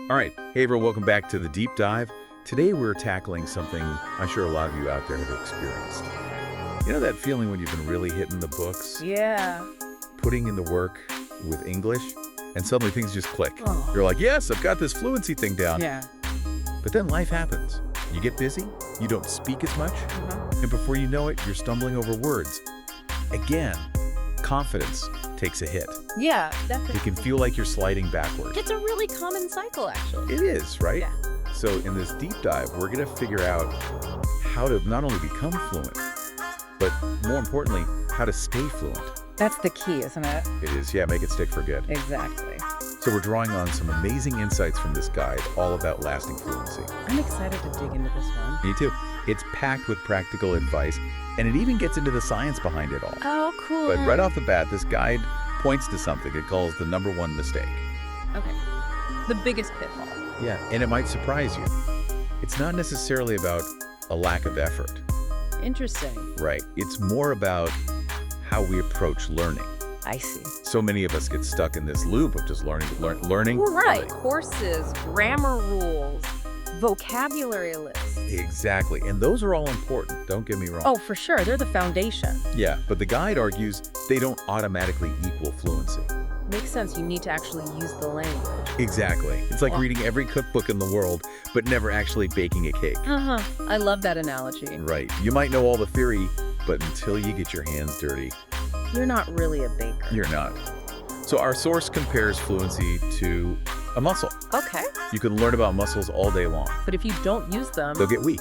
All right, hey everyone, welcome back to the Deep Dive. Today we're tackling something I'm sure a lot of you out there have experienced. You know that feeling when you've been really hitting the books, Yeah. putting in the work with English, and suddenly things just click. Oh. You're like, yes, I've got this fluency thing down. Yeah. But then life happens. You get busy, you don't speak as much, and before you know it, you're stumbling over words. Again, confidence takes a hit. Yeah, It definitely. can feel like you're sliding backward. It's a really common cycle, actually. It is, right? Yeah. So in this deep dive, we're going to figure out how to not only become fluent, but more importantly, how to stay fluent. That's the key, isn't it? It is, yeah, make it stick for good. Exactly. So we're drawing on some amazing insights from this guide, all about lasting fluency. I'm excited to dig into this one. Me too. It's packed with practical advice, and it even gets into the science behind it all. Oh, cool. But right off the bat, this guide points to something it calls the #1 mistake. Okay. The biggest pitfall. Yeah, and it might surprise you. It's not necessarily about a lack of effort. Interesting. Right. It's more about how we approach learning. I see. So many of us get stuck in this loop of just learning. Right. Courses, grammar rules, vocabulary lists. Exactly. And those are all important. Don't get me wrong. Oh, for sure. They're the foundation. Yeah, but the guide argues they don't automatically equal fluency. Makes sense. You need to actually use the language. Exactly. It's like Well- reading every cookbook in the world, but never actually baking a cake. Uh-huh. I love that analogy. Right. You might know all the theory, but until you get your hands dirty, You're not really a baker. you're not. So our source compares fluency to a muscle. Okay. You can learn about muscles all day long. But if you don't use them, They'll get weak.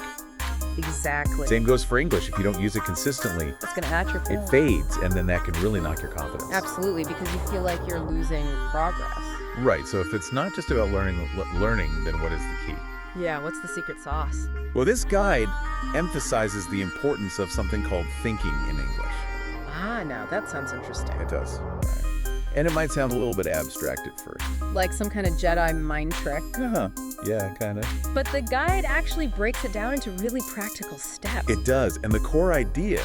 exactly. Same goes for English. If you don't use it consistently, It's going to atrophy. it fades, and then that can really knock your confidence. Absolutely, because you feel like you're losing progress. Right. So if it's not just about learning, then what is the key? Yeah, what's the secret sauce? Well, this guide emphasizes the importance of something called thinking in English. Ah, now that sounds interesting. It does. And it might sound a little bit abstract at first. Like some kind of Jedi mind trick. Uh-huh. Yeah, kind of. But the guide actually breaks it down into really practical steps. It does. And the core idea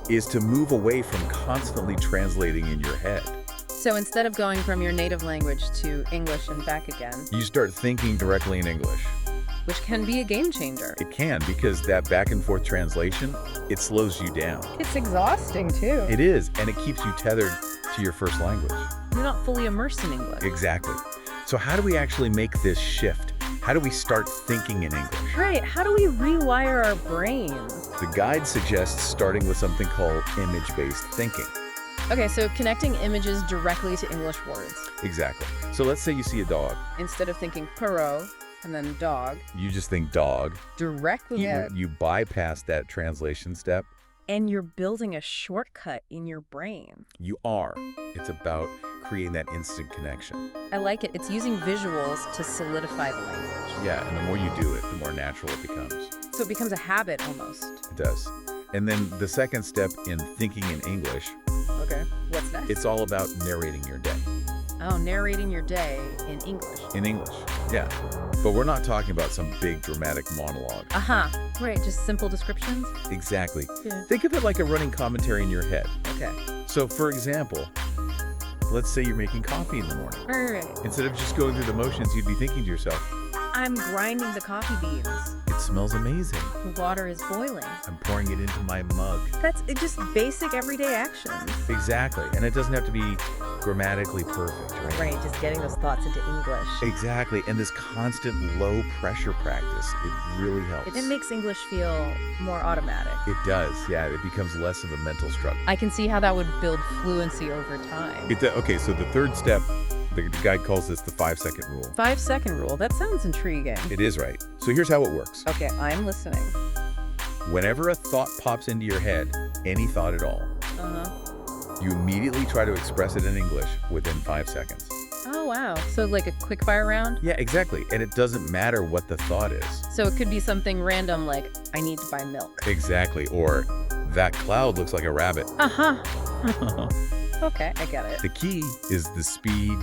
is to move away from constantly translating in your head. So instead of going from your native language to English and back again, You start thinking directly in English. which can be a game changer. It can, because that back and forth translation, it slows you down. It's exhausting too. It is, and it keeps you tethered to your first language. You're not fully immersed in English. Exactly. So how do we actually make this shift? How do we start thinking in English? Right, how do we rewire our brains? The guide suggests starting with something called image-based thinking. Okay, so connecting images directly to English words. Exactly. So let's say you see a dog. Instead of thinking perot and then dog, You just think dog. directly You bypass that translation step. and you're building a shortcut in your brain. You are. It's about creating that instant connection. I like it. It's using visuals to solidify the language. Yeah, and the more you do it, the more natural it becomes. So it becomes a habit almost. It does. And then the second step in thinking in English, Okay. What's next? it's all about narrating your day. Oh, narrating your day in English. In English, yeah. But we're not talking about some big dramatic monologue. Uh-huh. Right, just simple descriptions? Exactly. Yeah. Think of it like a running commentary in your head. Okay. So for example, let's say you're making coffee in the morning. Right. Instead of just going through the motions, you'd be thinking to yourself, I'm grinding the coffee beans. it smells amazing. The water is boiling. I'm pouring it into my mug. That's just basic everyday actions. Exactly. And it doesn't have to be grammatically perfect, right? Right, just getting those thoughts into English. Exactly. And this constant low pressure practice, it really helps. It makes English feel more automatic. It does, yeah. It becomes less of a mental struggle. I can see how that would build fluency over time. Okay, so the third step, the guide calls this the 5-second rule. 5-second rule. That sounds intriguing. It is right. So here's how it works. Okay, I'm listening. Whenever a thought pops into your head, any thought at all, Uh-huh. you immediately try to express it in English within 5 seconds. Oh, wow. So like a quick fire round? Yeah, exactly. And it doesn't matter what the thought is. So it could be something random like, I need to buy milk. Exactly. Or, that cloud looks like a rabbit. Uh-huh. Okay, I get it. The key is the speed,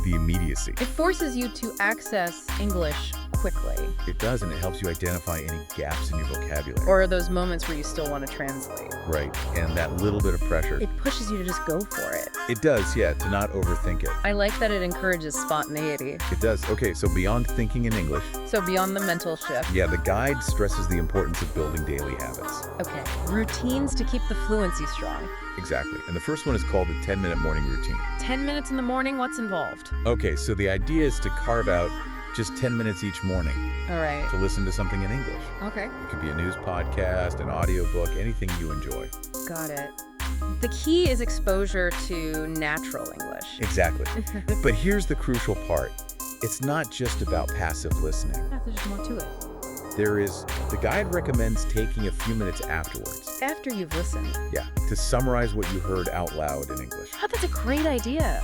the immediacy. It forces you to access English quickly. It does, and it helps you identify any gaps in your vocabulary. Or those moments where you still want to translate. Right, and that little bit of pressure. It pushes you to just go for it. It does, yeah, to not overthink it. I like that it encourages spontaneity. It does. Okay, so beyond thinking in English, So beyond the mental shift. yeah, the guide stresses the importance of building daily habits. Okay, routines to keep the fluency strong. Exactly. And the first one is called the 10-minute morning routine. 10 minutes in the morning, what's involved? Okay, so the idea is to carve out just 10 minutes each morning All right. to listen to something in English. Okay. It could be a news podcast, an audiobook, anything you enjoy. Got it. The key is exposure to natural English. Exactly. But here's the crucial part. It's not just about passive listening. Yeah, there's more to it. The guide recommends taking a few minutes afterwards. After you've listened. Yeah, to summarize what you heard out loud in English. Oh, that's a great idea.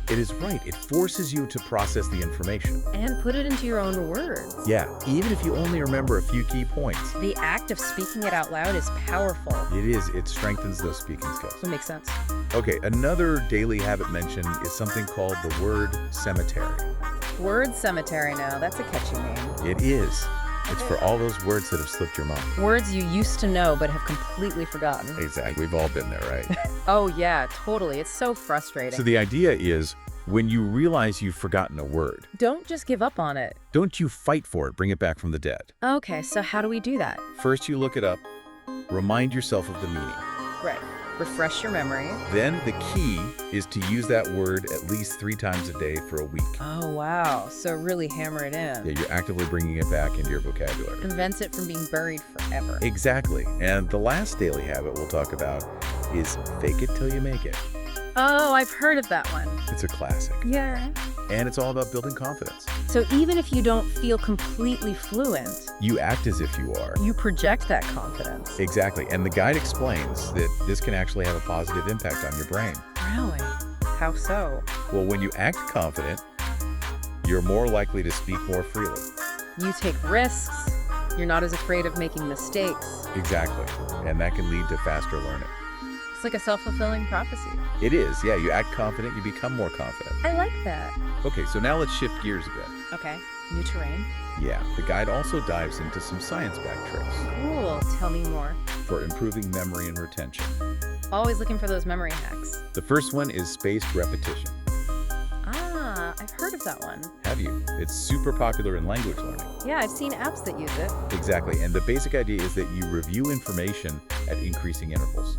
It is right. It forces you to process the information. And put it into your own words. Yeah, even if you only remember a few key points. The act of speaking it out loud is powerful. It is. It strengthens those speaking skills. That makes sense. Okay, another daily habit mentioned is something called the word cemetery. Word cemetery now. That's a catchy name. It is. It's for all those words that have slipped your mind. Words you used to know but have completely forgotten. Exactly. We've all been there, right? Oh, yeah, totally. It's so frustrating. So the idea is, when you realize you've forgotten a word, Don't just give up on it. don't you fight for it, bring it back from the dead. Okay, so how do we do that? First, you look it up, remind yourself of the meaning. Right. Refresh your memory. Then the key is to use that word at least 3 times a day for a week. Oh, wow. So really hammer it in. Yeah, you're actively bringing it back into your vocabulary. Prevents it from being buried forever. Exactly. And the last daily habit we'll talk about is fake it till you make it. Oh, I've heard of that one. It's a classic. Yeah. And it's all about building confidence. So even if you don't feel completely fluent, You act as if you are. you project that confidence. Exactly. And the guide explains that this can actually have a positive impact on your brain. Really? How so? Well, when you act confident, you're more likely to speak more freely. You take risks. You're not as afraid of making mistakes. Exactly. And that can lead to faster learning. It's like a self-fulfilling prophecy. It is. Yeah, you act confident, you become more confident. I like that. Okay, so now let's shift gears a bit. Okay. New terrain. Yeah, the guide also dives into some science-backed tricks Cool. Tell me more. for improving memory and retention. Always looking for those memory hacks. The first one is spaced repetition. Ah, I've heard of that one. Have you? It's super popular in language learning. Yeah, I've seen apps that use it. Exactly, and the basic idea is that you review information at increasing intervals.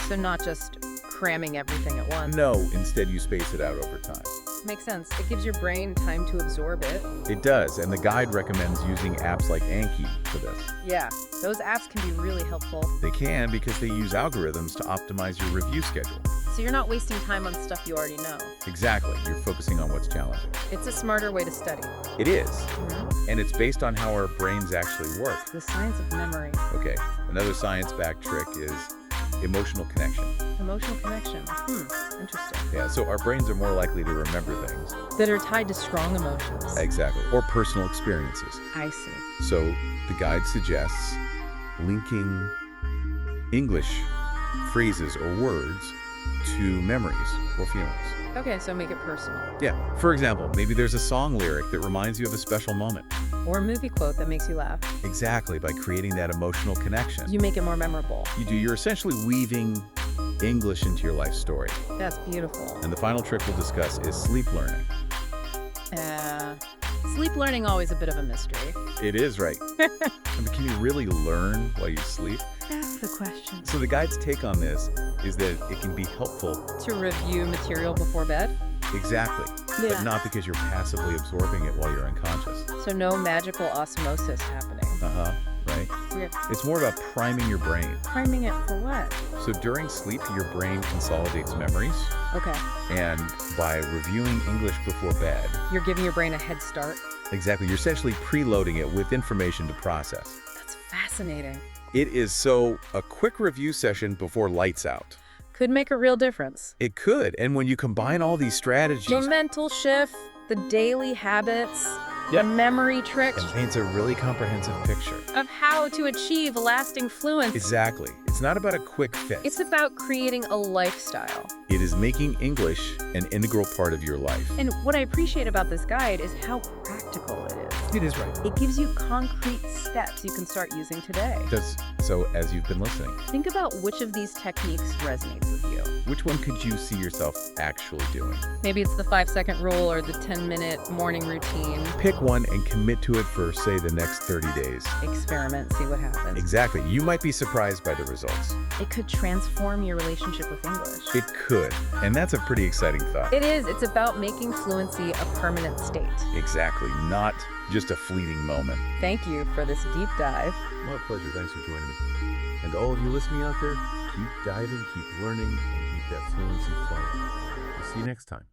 So not just cramming everything at once. No, instead you space it out over time. Makes sense. It gives your brain time to absorb it. It does, and the guide recommends using apps like Anki for this. Yeah, those apps can be really helpful. They can because they use algorithms to optimize your review schedule. So you're not wasting time on stuff you already know. Exactly, you're focusing on what's challenging. It's a smarter way to study. It is, and it's based on how our brains actually work. The science of memory. Okay, another science-backed trick is emotional connection. Emotional connection. Interesting. Yeah, so our brains are more likely to remember things. That are tied to strong emotions. Exactly, or personal experiences. I see. So the guide suggests linking English phrases or words to memories or feelings. Okay, so make it personal. Yeah, for example, maybe there's a song lyric that reminds you of a special moment. Or a movie quote that makes you laugh. Exactly, by creating that emotional connection. You make it more memorable. You're essentially weaving English into your life story. That's beautiful. And the final trick we'll discuss is sleep learning. Sleep learning always a bit of a mystery. It is, right? I mean, can you really learn while you sleep? That's the question. So the guide's take on this is that it can be helpful. To review material before bed? Exactly. Yeah. But not because you're passively absorbing it while you're unconscious. So no magical osmosis happening. Right? Weird. It's more about priming your brain. Priming it for what? So during sleep, your brain consolidates memories. Okay. And by reviewing English before bed, You're giving your brain a head start. exactly, you're essentially preloading it with information to process. That's fascinating. It is so a quick review session before lights out. Could make a real difference. It could, and when you combine all these strategies, The mental shift, the daily habits, Yep. the memory tricks it paints a really comprehensive picture. of how to achieve lasting fluency. Exactly. It's not about a quick fix. It's about creating a lifestyle. It is making English an integral part of your life. And what I appreciate about this guide is how practical it is. It is right. It gives you concrete steps you can start using today. So as you've been listening, Think about which of these techniques resonates with you. which one could you see yourself actually doing? Maybe it's the 5-second rule or the 10-minute morning routine. Pick one and commit to it for, say, the next 30 days. Experiment, see what happens. Exactly. You might be surprised by the results. It could transform your relationship with English. It could. And that's a pretty exciting thought. It is. It's about making fluency a permanent state. Exactly. Not just a fleeting moment. Thank you for this deep dive. My pleasure. Thanks for joining me. And all of you listening out there, keep diving, keep learning, and keep that fluency flowing. We'll see you next time.